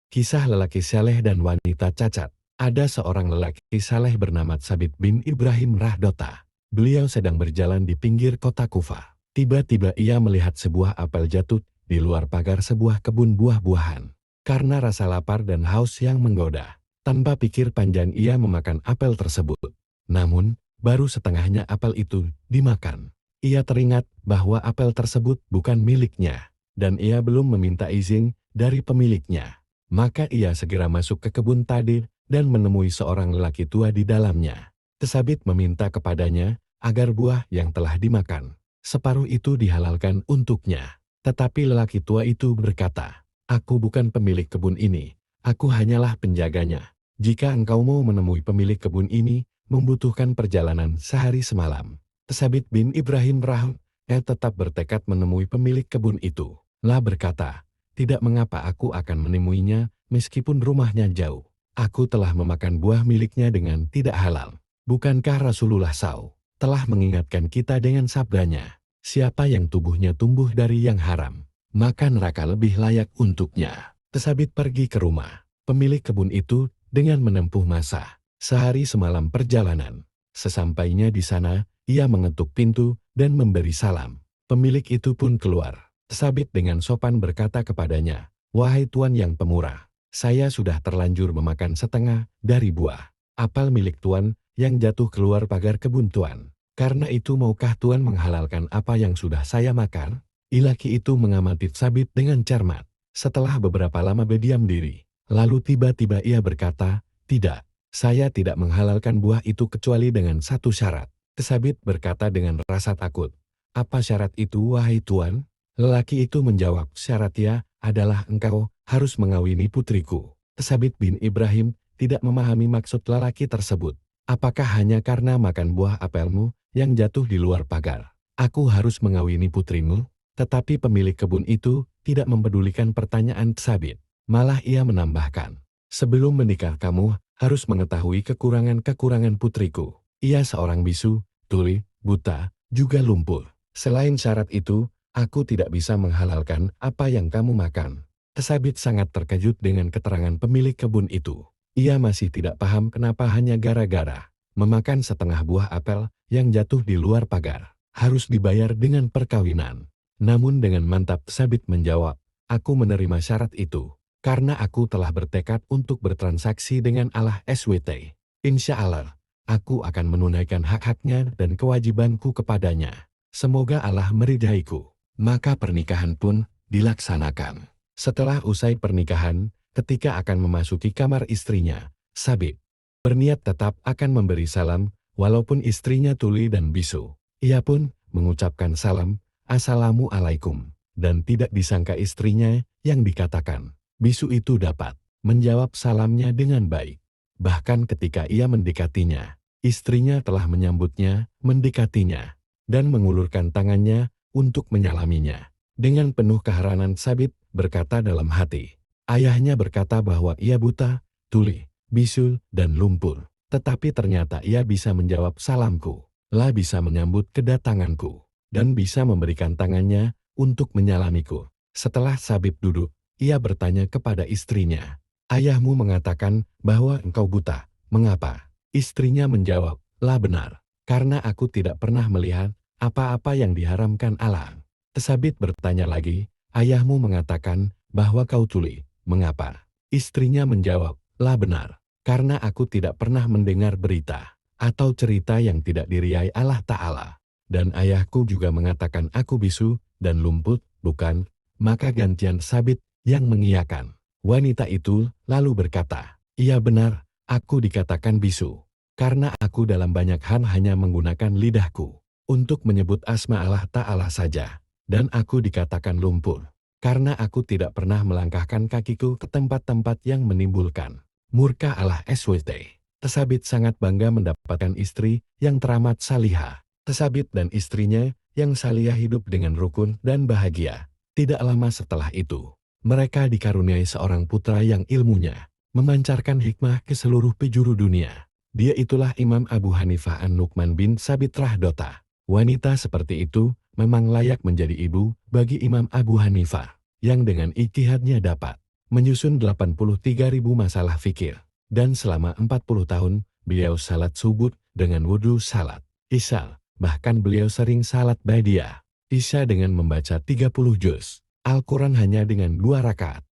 Kisah lelaki saleh dan wanita cacat. Ada seorang lelaki saleh bernama Tsabit bin Ibrahim Rahdota. Beliau sedang berjalan di pinggir kota Kufa. Tiba-tiba ia melihat sebuah apel jatuh di luar pagar sebuah kebun buah-buahan. Karena rasa lapar dan haus yang menggoda, tanpa pikir panjang ia memakan apel tersebut. Namun, baru setengahnya apel itu dimakan. Ia teringat bahwa apel tersebut bukan miliknya, dan ia belum meminta izin dari pemiliknya. Maka ia segera masuk ke kebun tadi dan menemui seorang lelaki tua di dalamnya. Tsabit meminta kepadanya agar buah yang telah dimakan separuh itu dihalalkan untuknya. Tetapi lelaki tua itu berkata, "Aku bukan pemilik kebun ini, aku hanyalah penjaganya. Jika engkau mau menemui pemilik kebun ini, membutuhkan perjalanan sehari semalam." Tsabit bin Ibrahim tetap bertekad menemui pemilik kebun itu. Lah berkata, "Tidak mengapa aku akan menemuinya meskipun rumahnya jauh. Aku telah memakan buah miliknya dengan tidak halal. Bukankah Rasulullah SAW telah mengingatkan kita dengan sabdanya, siapa yang tubuhnya tumbuh dari yang haram, maka neraka lebih layak untuknya." Tsabit pergi ke rumah pemilik kebun itu dengan menempuh masa sehari semalam perjalanan. Sesampainya di sana, ia mengetuk pintu dan memberi salam. Pemilik itu pun keluar. Tsabit dengan sopan berkata kepadanya, "Wahai tuan yang pemurah, saya sudah terlanjur memakan setengah dari buah apel milik tuan yang jatuh keluar pagar kebun tuan. Karena itu maukah tuan menghalalkan apa yang sudah saya makan?" Lelaki itu mengamati Tsabit dengan cermat. Setelah beberapa lama berdiam diri, lalu tiba-tiba ia berkata, "Tidak, saya tidak menghalalkan buah itu kecuali dengan satu syarat." Tsabit berkata dengan rasa takut, "Apa syarat itu, wahai tuan?" Lelaki itu menjawab, "Syaratnya adalah engkau harus mengawini putriku." Tsabit bin Ibrahim tidak memahami maksud lelaki tersebut. "Apakah hanya karena makan buah apelmu yang jatuh di luar pagar, aku harus mengawini putrimu?" Tetapi pemilik kebun itu tidak mempedulikan pertanyaan Tsabit. Malah ia menambahkan, "Sebelum menikah kamu harus mengetahui kekurangan-kekurangan putriku. Ia seorang bisu, tuli, buta, juga lumpuh. Selain syarat itu, aku tidak bisa menghalalkan apa yang kamu makan." Tsabit sangat terkejut dengan keterangan pemilik kebun itu. Ia masih tidak paham kenapa hanya gara-gara memakan setengah buah apel yang jatuh di luar pagar harus dibayar dengan perkawinan. Namun dengan mantap Tsabit menjawab, "Aku menerima syarat itu karena aku telah bertekad untuk bertransaksi dengan Allah SWT. Insya Allah, aku akan menunaikan hak-haknya dan kewajibanku kepadanya. Semoga Allah meridaiku." Maka pernikahan pun dilaksanakan. Setelah usai pernikahan, ketika akan memasuki kamar istrinya, Tsabit berniat tetap akan memberi salam, walaupun istrinya tuli dan bisu. Ia pun mengucapkan salam, "Assalamualaikum," dan tidak disangka istrinya yang dikatakan bisu itu dapat menjawab salamnya dengan baik. Bahkan ketika ia mendekatinya, istrinya telah menyambutnya, mendekatinya, dan mengulurkan tangannya untuk menyalaminya. Dengan penuh keheranan Tsabit berkata dalam hati, ayahnya berkata bahwa ia buta, tuli, bisul, dan lumpuh. Tetapi ternyata ia bisa menjawab salamku, lah bisa menyambut kedatanganku, dan bisa memberikan tangannya untuk menyalamiku. Setelah Tsabit duduk, ia bertanya kepada istrinya, "Ayahmu mengatakan bahwa engkau buta, mengapa?" Istrinya menjawab, "Lah benar, karena aku tidak pernah melihat apa-apa yang diharamkan Allah." Tsabit bertanya lagi, "Ayahmu mengatakan bahwa kau tuli, mengapa?" Istrinya menjawab, "Lah benar, karena aku tidak pernah mendengar berita atau cerita yang tidak diriai Allah Ta'ala. Dan ayahku juga mengatakan aku bisu dan lumpuh, bukan?" Maka gantian Tsabit yang mengiyakan. Wanita itu lalu berkata, "Iya benar, aku dikatakan bisu, karena aku dalam banyak hal hanya menggunakan lidahku untuk menyebut asma Allah Ta'ala saja. Dan aku dikatakan lumpuh, karena aku tidak pernah melangkahkan kakiku ke tempat-tempat yang menimbulkan murka Allah SWT." Tsabit sangat bangga mendapatkan istri yang teramat salihah. Tsabit dan istrinya yang salihah hidup dengan rukun dan bahagia. Tidak lama setelah itu, mereka dikaruniai seorang putra yang ilmunya memancarkan hikmah ke seluruh penjuru dunia. Dia itulah Imam Abu Hanifah An-Nu'man bin Tsabit Rahdota. Wanita seperti itu memang layak menjadi ibu bagi Imam Abu Hanifah, yang dengan ijtihadnya dapat menyusun 83.000 masalah fikih. Dan selama 40 tahun, beliau salat subuh dengan wudhu salat Isya. Bahkan beliau sering salat ba'diyah Isya dengan membaca 30 juz Al-Quran hanya dengan 2 rakaat.